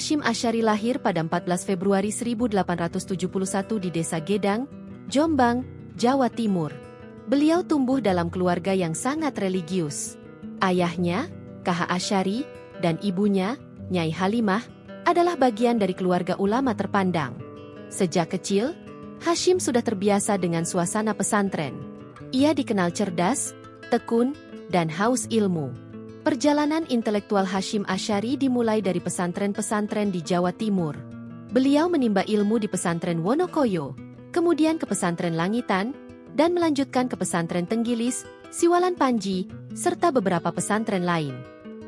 Hasyim Asy'ari lahir pada 14 Februari 1871 di Desa Gedang, Jombang, Jawa Timur. Beliau tumbuh dalam keluarga yang sangat religius. Ayahnya, K.H. Asy'ari, dan ibunya, Nyai Halimah, adalah bagian dari keluarga ulama terpandang. Sejak kecil, Hasyim sudah terbiasa dengan suasana pesantren. Ia dikenal cerdas, tekun, dan haus ilmu. Perjalanan intelektual Hasyim Asy'ari dimulai dari pesantren-pesantren di Jawa Timur. Beliau menimba ilmu di pesantren Wonokoyo, kemudian ke pesantren Langitan, dan melanjutkan ke pesantren Tenggilis, Siwalan Panji, serta beberapa pesantren lain.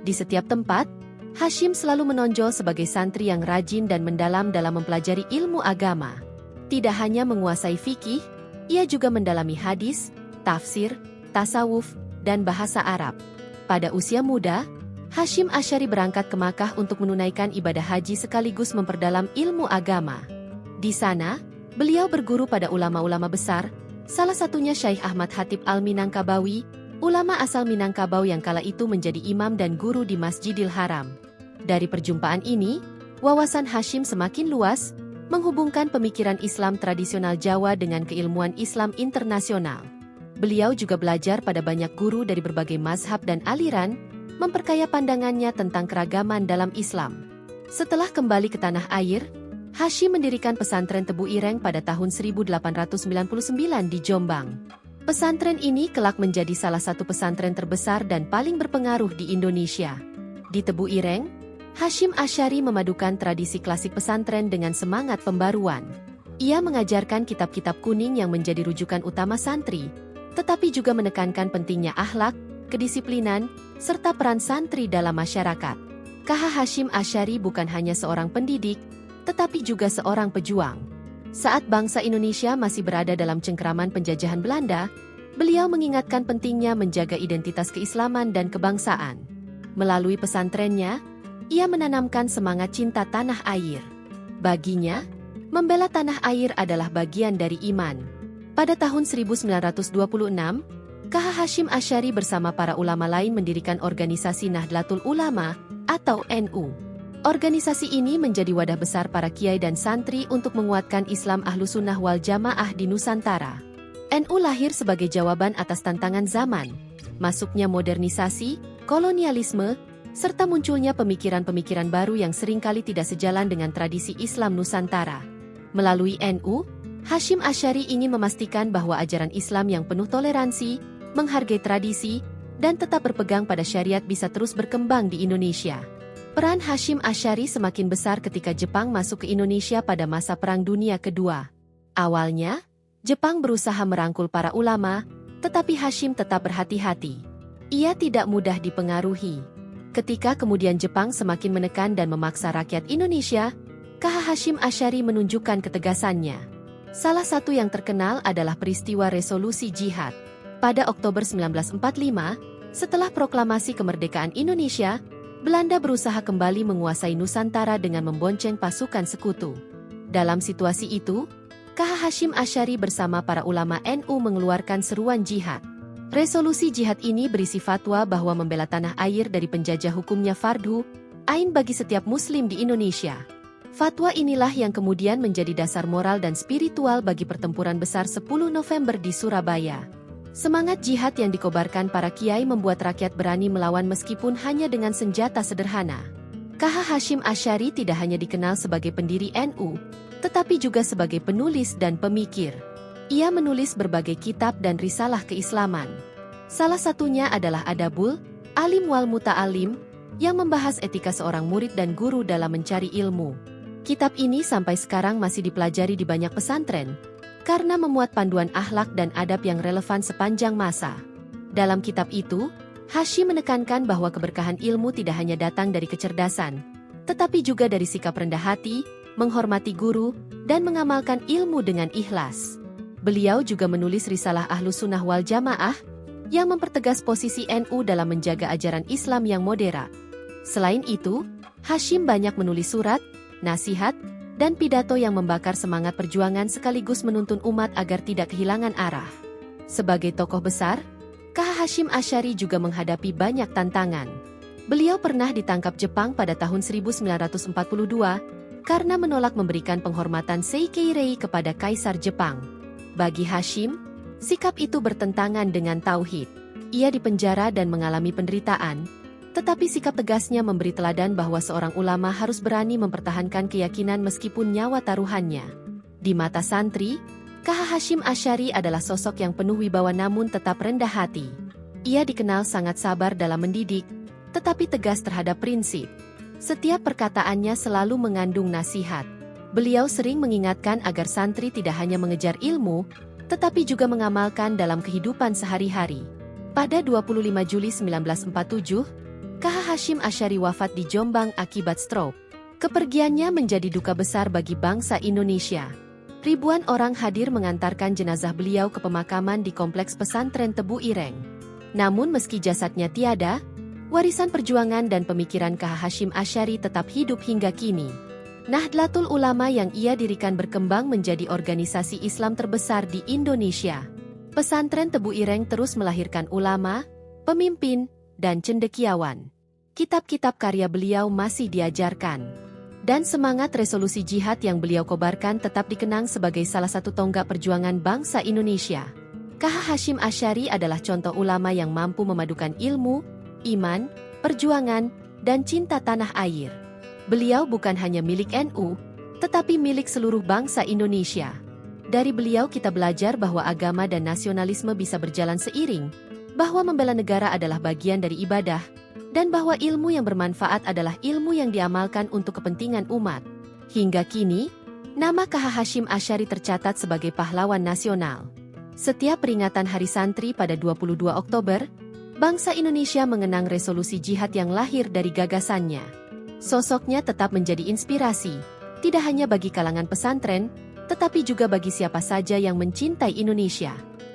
Di setiap tempat, Hasyim selalu menonjol sebagai santri yang rajin dan mendalam dalam mempelajari ilmu agama. Tidak hanya menguasai fikih, ia juga mendalami hadis, tafsir, tasawuf, dan bahasa Arab. Pada usia muda, Hasyim Asy'ari berangkat ke Makkah untuk menunaikan ibadah haji sekaligus memperdalam ilmu agama. Di sana, beliau berguru pada ulama-ulama besar, salah satunya Syaikh Ahmad Khatib Al-Minangkabawi, ulama asal Minangkabau yang kala itu menjadi imam dan guru di Masjidil Haram. Dari perjumpaan ini, wawasan Hasyim semakin luas, menghubungkan pemikiran Islam tradisional Jawa dengan keilmuan Islam internasional. Beliau juga belajar pada banyak guru dari berbagai mazhab dan aliran, memperkaya pandangannya tentang keragaman dalam Islam. Setelah kembali ke tanah air, Hasyim mendirikan pesantren Tebu Ireng pada tahun 1899 di Jombang. Pesantren ini kelak menjadi salah satu pesantren terbesar dan paling berpengaruh di Indonesia. Di Tebu Ireng, Hasyim Asy'ari memadukan tradisi klasik pesantren dengan semangat pembaruan. Ia mengajarkan kitab-kitab kuning yang menjadi rujukan utama santri, tetapi juga menekankan pentingnya akhlak, kedisiplinan, serta peran santri dalam masyarakat. K.H. Hasyim Asy'ari bukan hanya seorang pendidik, tetapi juga seorang pejuang. Saat bangsa Indonesia masih berada dalam cengkeraman penjajahan Belanda, beliau mengingatkan pentingnya menjaga identitas keislaman dan kebangsaan. Melalui pesantrennya, ia menanamkan semangat cinta tanah air. Baginya, membela tanah air adalah bagian dari iman. Pada tahun 1926, K.H. Hasyim Asy'ari bersama para ulama lain mendirikan organisasi Nahdlatul Ulama atau NU. Organisasi ini menjadi wadah besar para kiai dan santri untuk menguatkan Islam Ahlussunnah wal Jamaah di Nusantara. NU lahir sebagai jawaban atas tantangan zaman, masuknya modernisasi, kolonialisme, serta munculnya pemikiran-pemikiran baru yang seringkali tidak sejalan dengan tradisi Islam Nusantara. Melalui NU, Hasyim Asy'ari ingin memastikan bahwa ajaran Islam yang penuh toleransi, menghargai tradisi, dan tetap berpegang pada syariat bisa terus berkembang di Indonesia. Peran Hasyim Asy'ari semakin besar ketika Jepang masuk ke Indonesia pada masa Perang Dunia Kedua. Awalnya, Jepang berusaha merangkul para ulama, tetapi Hasyim tetap berhati-hati. Ia tidak mudah dipengaruhi. Ketika kemudian Jepang semakin menekan dan memaksa rakyat Indonesia, K.H. Hasyim Asy'ari menunjukkan ketegasannya. Salah satu yang terkenal adalah peristiwa resolusi jihad. Pada Oktober 1945, setelah proklamasi kemerdekaan Indonesia, Belanda berusaha kembali menguasai Nusantara dengan membonceng pasukan sekutu. Dalam situasi itu, K.H. Hasyim Asy'ari bersama para ulama NU mengeluarkan seruan jihad. Resolusi jihad ini berisi fatwa bahwa membela tanah air dari penjajah hukumnya fardhu ain bagi setiap muslim di Indonesia. Fatwa inilah yang kemudian menjadi dasar moral dan spiritual bagi pertempuran besar 10 November di Surabaya. Semangat jihad yang dikobarkan para kiai membuat rakyat berani melawan meskipun hanya dengan senjata sederhana. K.H. Hasyim Asy'ari tidak hanya dikenal sebagai pendiri NU, tetapi juga sebagai penulis dan pemikir. Ia menulis berbagai kitab dan risalah keislaman. Salah satunya adalah Adabul Alim wal Muta'alim, yang membahas etika seorang murid dan guru dalam mencari ilmu. Kitab ini sampai sekarang masih dipelajari di banyak pesantren, karena memuat panduan akhlak dan adab yang relevan sepanjang masa. Dalam kitab itu, Hasyim menekankan bahwa keberkahan ilmu tidak hanya datang dari kecerdasan, tetapi juga dari sikap rendah hati, menghormati guru, dan mengamalkan ilmu dengan ikhlas. Beliau juga menulis risalah Ahlussunnah wal Jamaah, yang mempertegas posisi NU dalam menjaga ajaran Islam yang moderat. Selain itu, Hasyim banyak menulis surat, nasihat, dan pidato yang membakar semangat perjuangan sekaligus menuntun umat agar tidak kehilangan arah. Sebagai tokoh besar, K.H. Hasyim Asy'ari juga menghadapi banyak tantangan. Beliau pernah ditangkap Jepang pada tahun 1942 karena menolak memberikan penghormatan Seikei-rei kepada Kaisar Jepang. Bagi Hashim, sikap itu bertentangan dengan tauhid. Ia dipenjara dan mengalami penderitaan, tetapi sikap tegasnya memberi teladan bahwa seorang ulama harus berani mempertahankan keyakinan meskipun nyawa taruhannya. Di mata santri, KH Hashim Asy'ari adalah sosok yang penuh wibawa namun tetap rendah hati. Ia dikenal sangat sabar dalam mendidik, tetapi tegas terhadap prinsip. Setiap perkataannya selalu mengandung nasihat. Beliau sering mengingatkan agar santri tidak hanya mengejar ilmu, tetapi juga mengamalkan dalam kehidupan sehari-hari. Pada 25 Juli 1947, KH Hashim Asy'ari wafat di Jombang akibat stroke. Kepergiannya menjadi duka besar bagi bangsa Indonesia. Ribuan orang hadir mengantarkan jenazah beliau ke pemakaman di Kompleks Pesantren Tebu Ireng. Namun meski jasadnya tiada, warisan perjuangan dan pemikiran KH Hashim Asy'ari tetap hidup hingga kini. Nahdlatul Ulama yang ia dirikan berkembang menjadi organisasi Islam terbesar di Indonesia. Pesantren Tebu Ireng terus melahirkan ulama, pemimpin, dan cendekiawan. Kitab-kitab karya beliau masih diajarkan. Dan semangat resolusi jihad yang beliau kobarkan tetap dikenang sebagai salah satu tonggak perjuangan bangsa Indonesia. KH Hashim Asy'ari adalah contoh ulama yang mampu memadukan ilmu, iman, perjuangan, dan cinta tanah air. Beliau bukan hanya milik NU, tetapi milik seluruh bangsa Indonesia. Dari beliau kita belajar bahwa agama dan nasionalisme bisa berjalan seiring, bahwa membela negara adalah bagian dari ibadah, dan bahwa ilmu yang bermanfaat adalah ilmu yang diamalkan untuk kepentingan umat. Hingga kini, nama KH Hashim Asy'ari tercatat sebagai pahlawan nasional. Setiap peringatan Hari Santri pada 22 Oktober, bangsa Indonesia mengenang resolusi jihad yang lahir dari gagasannya. Sosoknya tetap menjadi inspirasi, tidak hanya bagi kalangan pesantren, tetapi juga bagi siapa saja yang mencintai Indonesia.